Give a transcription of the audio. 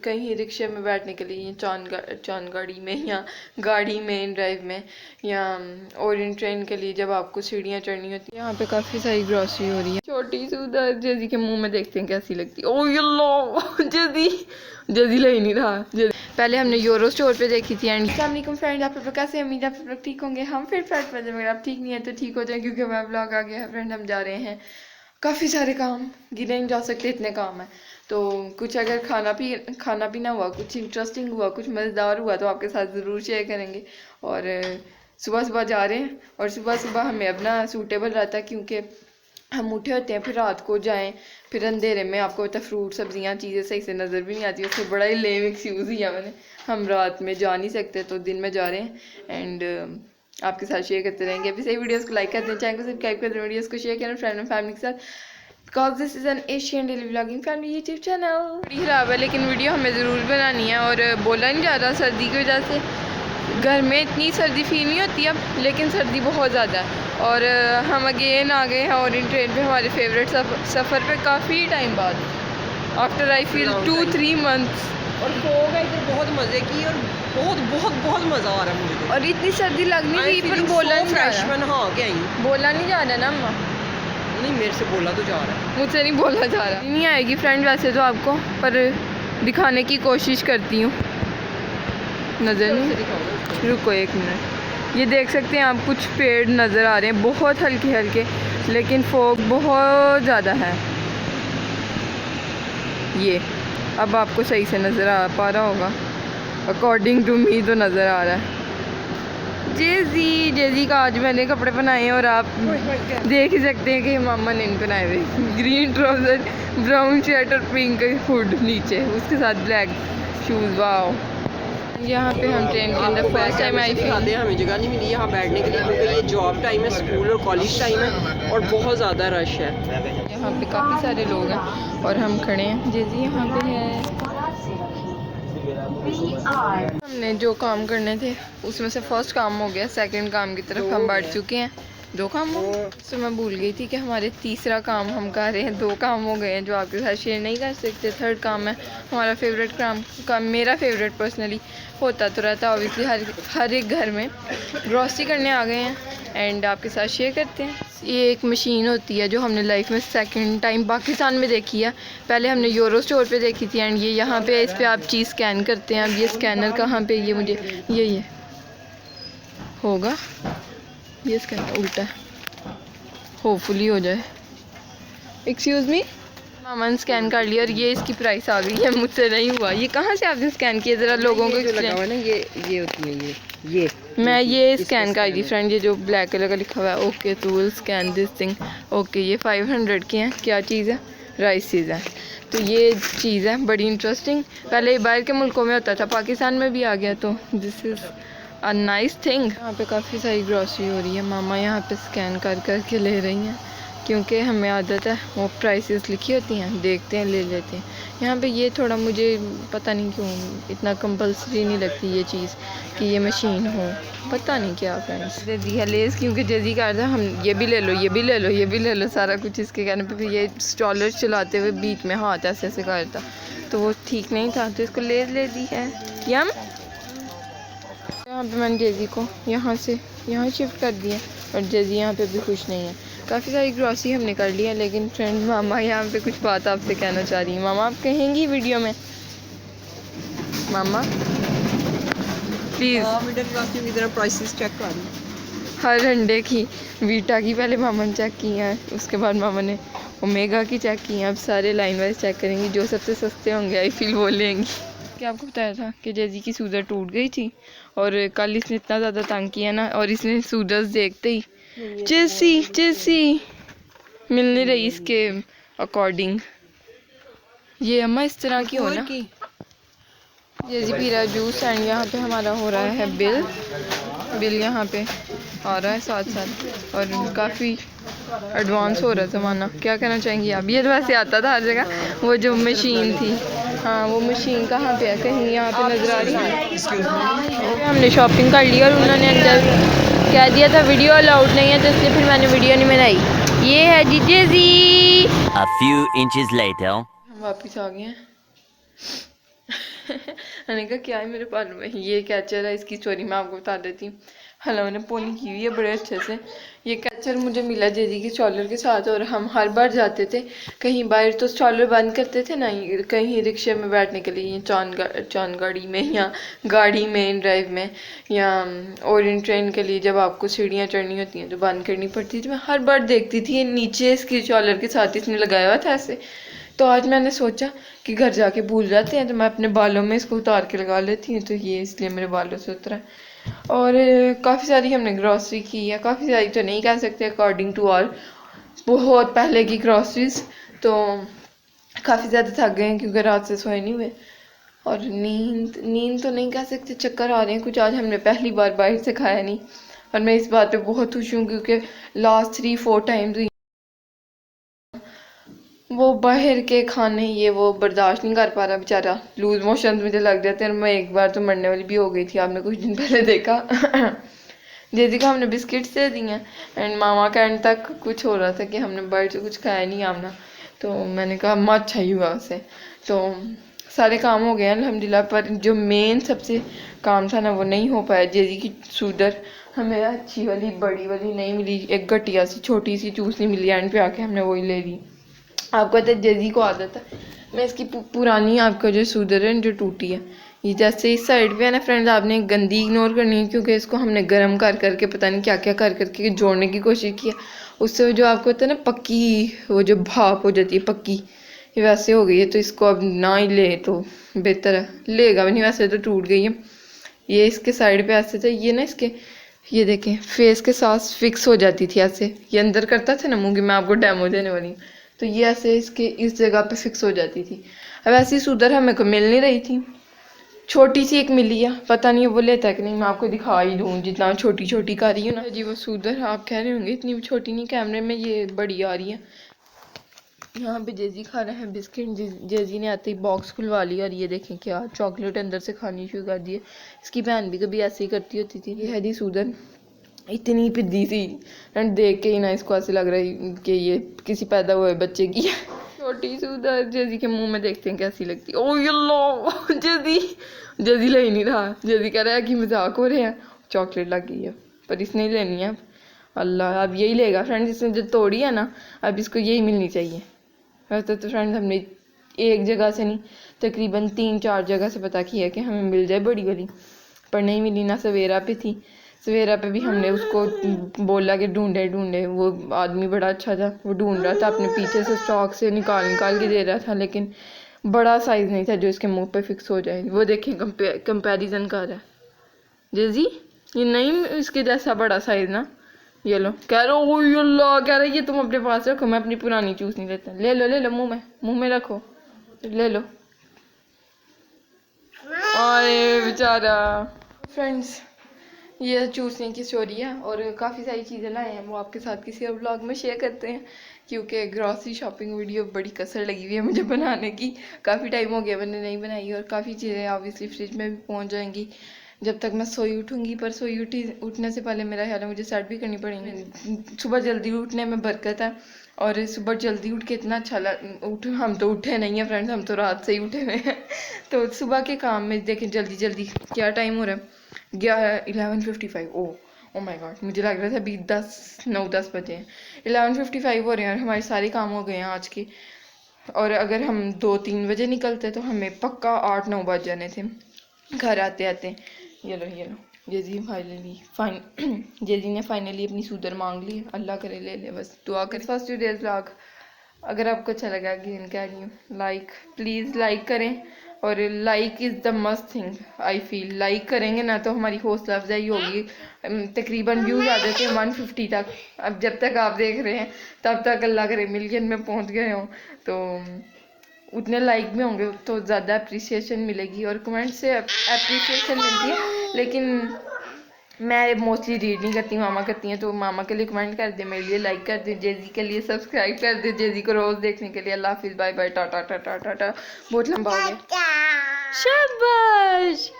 कहीं रिक्शे में बैठने के लिए, चांद गाड़ी में या गाड़ी में ड्राइव में, या ओरिएंट ट्रेन के लिए जब आपको सीढ़ियाँ चढ़नी होती है। यहाँ पे काफ़ी सारी ग्रॉसरी हो रही है। छोटी सी उधर जैजी के मुंह में देखते हैं कैसी लगती है। ओ यल्लो जैजी ले ही नहीं रहा। पहले हमने यूरो स्टोर पे देखी थी। एंड अस्सलाम वालेकुम फ्रेंड, आप लोग कैसे? उम्मीद आप लोग ठीक होंगे। हम फिर फ्रेंड में, अगर आप ठीक नहीं है तो ठीक हो जाए, क्योंकि हमारा ब्लॉग आ गया है फ्रेंड। हम जा रहे हैं, काफ़ी सारे काम, गिने नहीं जा सकते इतने काम हैं। तो कुछ अगर खाना पीना हुआ, कुछ इंटरेस्टिंग हुआ, कुछ मज़ेदार हुआ तो आपके साथ ज़रूर शेयर करेंगे। और सुबह सुबह जा रहे हैं, और सुबह सुबह हमें अपना सूटेबल रहता है, क्योंकि हम उठे होते हैं, फिर रात को जाएं, फिर अंधेरे में आपको पता फ्रूट सब्जियां चीज़ें सही से नज़र भी नहीं आती। उससे बड़ा ही लेम एक्सक्यूज़ किया मैंने। हम रात में जा नहीं सकते तो दिन में जा रहे हैं। एंड आपके साथ शेयर करते रहेंगे। अभी सही वीडियोस को लाइक कर दें, चैनल को सब्सक्राइब कर दें, वीडियोस को शेयर करें फ्रेंड एंड फैमिली के साथ, because this is an Asian daily vlogging family YouTube channel. बड़ी ख़राब है, लेकिन वीडियो हमें ज़रूर बनानी है। और बोला नहीं जा रहा सर्दी की वजह से, घर में इतनी सर्दी फील नहीं होती अब, लेकिन सर्दी बहुत ज़्यादा है। और हम अगेन आ गए हैं और इन ट्रेन पे हमारे फेवरेट सफ़र पे काफ़ी टाइम बाद, आफ्टर आई फील 2-3 मंथ्स। और फॉग है इधर, बहुत मज़े की, और बहुत बहुत बहुत मज़ा आ रहा है मुझे। और इतनी सर्दी लग नहीं रही, पर बोला नहीं जा रहा। हाँ क्या ही बोला नहीं जा रहा ना अम्मा? नहीं, मेरे से बोला तो जा रहा है, मुझसे नहीं बोला जा रहा। नहीं आएगी फ्रेंड वैसे तो आपको, पर दिखाने की कोशिश करती हूँ। नज़र नहीं, रुको एक मिनट। ये देख सकते हैं आप, कुछ पेड़ नज़र आ रहे हैं, बहुत हल्के हल्के, लेकिन फॉग बहुत ज़्यादा है। ये अब आपको सही से नज़र आ पा रहा होगा, अकॉर्डिंग टू मी तो नज़र आ रहा है। जेजी का आज मैंने कपड़े पहनाए हैं, और आप देख ही सकते हैं कि मामा ने इन पहनाए हुए, ग्रीन ट्राउज़र, ब्राउन शर्ट और पिंक हुड नीचे, उसके साथ ब्लैक शूज़। वाओ, यहाँ पे हम ट्रेन के अंदर फर्स्ट टाइम आई थी। हमें जगह नहीं मिली यहाँ बैठने के लिए, क्योंकि ये जॉब टाइम है, स्कूल और कॉलेज टाइम है, और बहुत ज़्यादा रश है। यहाँ पे काफ़ी सारे लोग हैं और हम खड़े हैं। जी यहाँ पे है। हमने जो काम करने थे उसमें से फर्स्ट काम हो गया, सेकंड काम की तरफ हम बढ़ चुके हैं। 2 काम हो गए, तो मैं भूल गई थी कि हमारे तीसरा काम हम कर रहे हैं। 2 काम हो गए हैं जो आपके साथ शेयर नहीं कर सकते। थर्ड काम है हमारा फेवरेट काम, मेरा फेवरेट पर्सनली, होता तो रहता है ऑब्वियसली हर एक घर में। ग्रॉसरी करने आ गए हैं एंड आपके साथ शेयर करते हैं। ये एक मशीन होती है जो हमने लाइफ में सेकंड टाइम पाकिस्तान में देखी है। पहले हमने यूरो स्टोर पे देखी थी। एंड ये यहाँ पे, इस पे आप चीज़ स्कैन करते हैं। अब ये स्कैनर कहाँ पे, ये मुझे ये होगा, ये स्कैनर उल्टा है, होपफुली हो जाए। एक्सक्यूज़ मी, मामा ने स्कैन कर लिया और ये इसकी प्राइस आ गई है, मुझसे नहीं हुआ। ये कहाँ से आपने स्कैन किया, ज़रा लोगों को एक्सप्लेन। ये होती है, ये मैं ये स्कैन कर दी फ्रेंड, ये जो ब्लैक कलर का लिखा हुआ है। ओके, तो will scan this thing. Okay, ये 500 की है। क्या चीज़ है? राइसिस है। तो ये चीज़ है बड़ी इंटरेस्टिंग। पहले बाहर के मुल्कों में होता था, पाकिस्तान में भी आ गया, तो this is a nice thing. यहाँ पे काफ़ी सारी ग्रॉसरी हो रही है। मामा यहाँ पे स्कैन कर के ले रही हैं, क्योंकि हमें आदत है, वो प्राइसेस लिखी होती हैं, देखते हैं, ले लेते हैं। यहाँ पे ये थोड़ा मुझे पता नहीं क्यों इतना कंपल्सरी नहीं लगती ये चीज़ कि ये मशीन हो, पता नहीं क्या फ्रेंड्स। दे दी है लेस, क्योंकि जल्दी कर रहा हम ये भी ले लो, ये भी ले लो, ये भी ले लो, सारा कुछ इसके कहने पे। फिर ये स्टॉलर चलाते हुए बीच में हाथ ऐसे ऐसे करता, तो वो ठीक नहीं था, तो इसको ले दी है। यम यहाँ पे मैंने जेजी को यहाँ से यहाँ शिफ्ट कर दिया, और जेजी यहाँ पे भी खुश नहीं है। काफ़ी सारी ग्रॉसरी हमने कर लिया, लेकिन फ्रेंड मामा यहाँ पे कुछ बात आपसे कहना चाह रही है। मामा आप कहेंगी वीडियो में? मामा प्लीज़। मिडिल क्लास की तरह प्राइसेस चेक कर ली, हर अंडे की, वीटा की पहले मामा ने चेक की हैं, उसके बाद मामा ने ओमेगा की चेक की हैं। अब सारे लाइन वाइज चेक करेंगी, जो सबसे सस्ते होंगे आई फील वो लेंगी। क्या आपको बताया था कि जेजी की सूजर टूट गई थी, और कल इसने इतना ज़्यादा तंग किया ना, और इसने सूजर्स देखते ही चेसी मिल नहीं रही इसके अकॉर्डिंग। ये अम्मा इस तरह की हो ना। जेजी पी रहा जूस, एंड यहाँ पे हमारा हो रहा है बिल यहाँ पे आ रहा है साथ साथ, और काफ़ी एडवांस हो रहा है ज़माना। क्या कहना चाहेंगी आप? ये तो वैसे आता था हर जगह, वो जो मशीन थी। हाँ, वो मशीन कहाँ पे है? कहीं यहाँ पे नज़र आ रही है। हमने शॉपिंग कर ली और उन्होंने अंदर कह दिया था वीडियो अलाउड नहीं है, तो इसलिए फिर मैंने वीडियो नहीं बनाई। ये है जी जेजी। A few inches later. हम वापस आ गए हैं। मैंने कहा क्या है मेरे बालों में, ये कैचर है, इसकी स्टोरी मैं आपको बता देती हूँ। हेलो, मैंने पोनी की हुई है बड़े अच्छे से। ये कैचर मुझे मिला जेजी के स्ट्रॉलर के साथ, और हम हर बार जाते थे कहीं बाहर तो स्ट्रॉलर बंद करते थे ना, कहीं रिक्शे में बैठने के लिए, चौन गाड़ी में या गाड़ी में ड्राइव में, या ओरिएंट ट्रेन के लिए जब आपको सीढ़ियाँ चढ़नी होती हैं तो बंद करनी पड़ती थी। मैं हर बार देखती थी ये नीचे इसकी स्ट्रॉलर के साथ इसने लगाया हुआ था ऐसे। तो आज मैंने सोचा कि घर जाके भूल जाते हैं तो मैं अपने बालों में इसको उतार के लगा लेती हूँ, तो ये इसलिए मेरे बालों से उतरा है। और काफ़ी सारी हमने ग्रॉसरी की है, काफ़ी सारी तो नहीं कह सकते अकॉर्डिंग टू आवर बहुत पहले की ग्रॉसरीज। तो काफ़ी ज़्यादा थक गए हैं क्योंकि रात से सोए नहीं हुए, और नींद तो नहीं कह सकते, चक्कर आ रहे हैं कुछ। आज हमने पहली बार बाहर से खाया नहीं, और मैं इस बात पे बहुत खुश हूँ क्योंकि लास्ट 3-4 टाइम्स वो बाहर के खाने ये वो बर्दाश्त नहीं कर पा रहा बेचारा, लूज मोशन मुझे लग जाते हैं। मैं एक बार तो मरने वाली भी हो गई थी, आपने कुछ दिन पहले देखा। जैसे कि हमने बिस्किट्स दे दिए हैं, एंड मामा का एंड तक कुछ हो रहा था कि हमने बाहर से कुछ खाया नहीं आमना, तो मैंने कहा अम्मा अच्छा ही हुआ उसे। तो सारे काम हो गए हैं अल्हम्दुलिल्लाह, पर जो मेन सबसे काम था ना वो नहीं हो पाया। जेजी की सूदर हमें अच्छी वाली बड़ी वाली नहीं मिली, एक घटिया सी छोटी सी चूसनी मिली, एंड पे आके हमने वही ले ली। आपको पता है जेजी को आदत है, मैं इसकी पुरानी आपका जो सूदर है जो टूटी है, ये जैसे इस साइड पे है ना फ्रेंड्स, आपने गंदी इग्नोर करनी है क्योंकि इसको हमने गर्म कर करके पता नहीं क्या क्या कर करके जोड़ने की कोशिश की है। उससे जो आपको होता है ना पक्की, वो जो भाप हो जाती है पक्की, ये वैसे हो गई है। तो इसको अब ना ही ले तो बेहतर है, लेगा भी नहीं, वैसे तो टूट गई है। ये इसके साइड पे ऐसे थे, ये ना इसके ये देखें फेस के साथ फिक्स हो जाती थी ऐसे, ये अंदर करता था ना मुँह की, मैं आपको डेमो देने वाली हूँ, तो ये ऐसे इसके इस जगह पे फिक्स हो जाती थी। अब ऐसी सूदर हमें को मिल नहीं रही थी, छोटी सी एक मिली है, पता नहीं वो लेता है कि नहीं, मैं आपको दिखा ही दूँ जितना छोटी छोटी कर रही हूँ ना जी वो सूदर। आप कह रहे होंगे इतनी छोटी नहीं, कैमरे में ये बड़ी आ रही है। यहाँ पे जेजी खा रहे हैं बिस्किट, जेजी ने आते ही बॉक्स खुलवा लिया, और ये देखें क्या चॉकलेट अंदर से खानी शुरू कर दी है। इसकी बहन भी कभी ऐसे ही करती होती थी। ये है जी सूदन, इतनी पिद्दी सी, एंड देख के ही ना इसको ऐसे लग रहा है कि ये किसी पैदा हुए बच्चे की है। छोटी सूदर जेजी के मुंह में देखते हैं कैसी लगती है। ओ यल्लो जेजी ले ही नहीं रहा, जेजी कह रहा है कि मजाक हो रहे हैं, चॉकलेट लग गई है, पर इसने ही लेनी है अब। अल्लाह अब यही लेगा फ्रेंड, इसने जो तोड़ी है ना अब इसको यही मिलनी चाहिए। वैसे तो फ्रेंड्स हमने एक जगह से नहीं तकरीबन 3-4 जगह से पता किया कि हमें मिल जाए बड़ी वाली, पर नहीं मिली ना। सवेरा पे थी, सवेरा पे भी हमने उसको बोला कि ढूंढे, वो आदमी बड़ा अच्छा था, वो ढूंढ रहा था अपने पीछे से स्टॉक से निकाल के दे रहा था, लेकिन बड़ा साइज़ नहीं था जो इसके मुंह पे फिक्स हो जाए। वो देखें कंपैरिजन कर रहा है जेजी, ये नहीं इसके जैसा बड़ा साइज़ ना, ये लो कह रहा ओ अल्लाह, कह रहा ये तुम अपने पास रखो, मैं अपनी पुरानी चूस नहीं लेता। ले लो मुंह में रखो, ले लो। अरे बेचारा फ्रेंड्स, ये चूसने की स्टोरी है, और काफ़ी सारी चीज़ें लाए हैं वो आपके साथ किसी और ब्लॉग में शेयर करते हैं, क्योंकि ग्रॉसरी शॉपिंग वीडियो बड़ी कसर लगी हुई है मुझे बनाने की। काफ़ी टाइम हो गया मैंने नहीं बनाई, और काफ़ी चीज़ें ऑब्वियसली फ्रिज में भी पहुंच जाएंगी जब तक मैं सोई उठूँगी। पर उठने से पहले मेरा ख्याल है मुझे सेट भी करनी पड़ेगी। सुबह जल्दी उठने में बरकत है, और सुबह जल्दी उठ के इतना अच्छा हम तो उठे नहीं हैं फ्रेंड्स, हम तो रात से ही उठे हुए हैं। तो सुबह के काम में देखें जल्दी क्या टाइम हो रहा है, 11:55। ओ माय गॉड, मुझे लग रहा था अभी 9-10 बजे हैं। 11:55 हो रहे हैं और हमारे सारे काम हो गए हैं आज के। और अगर हम 2-3 बजे निकलते तो हमें पक्का 8-9 बज जाने थे घर आते आते। ये लो जेजी जेजी ने फाइनली अपनी सूदर मांग ली, अल्लाह करे ले बस दुआ करे। फर्स्ट डेज व्लॉग अगर आपको अच्छा लगा अगेन कह रही हूँ प्लीज़ लाइक करें, और like is the must thing I feel. Like करेंगे ना तो हमारी हौसला अफजाई होगी। तकरीबन व्यूज़ आ जाते हैं 150 तक, अब जब तक आप देख रहे हैं तब तक अल्लाह करे मिलियन में पहुंच गए हों, तो उतने लाइक भी होंगे तो ज़्यादा अप्रिसिएशन मिलेगी, और कमेंट से अप्रिसिएशन मिलती है, लेकिन मैं मोस्टली रीड नहीं करती, मामा करती हैं, तो मामा के लिए कमेंट कर दे, मेरे लिए लाइक कर दे, जेजी के लिए सब्सक्राइब कर दे, जेजी को रोज़ देखने के लिए। अल्लाह हाफिज़, बाय बाय, टाटा टाटा टाटा, बहुत लंबा हो गया, शाबाश।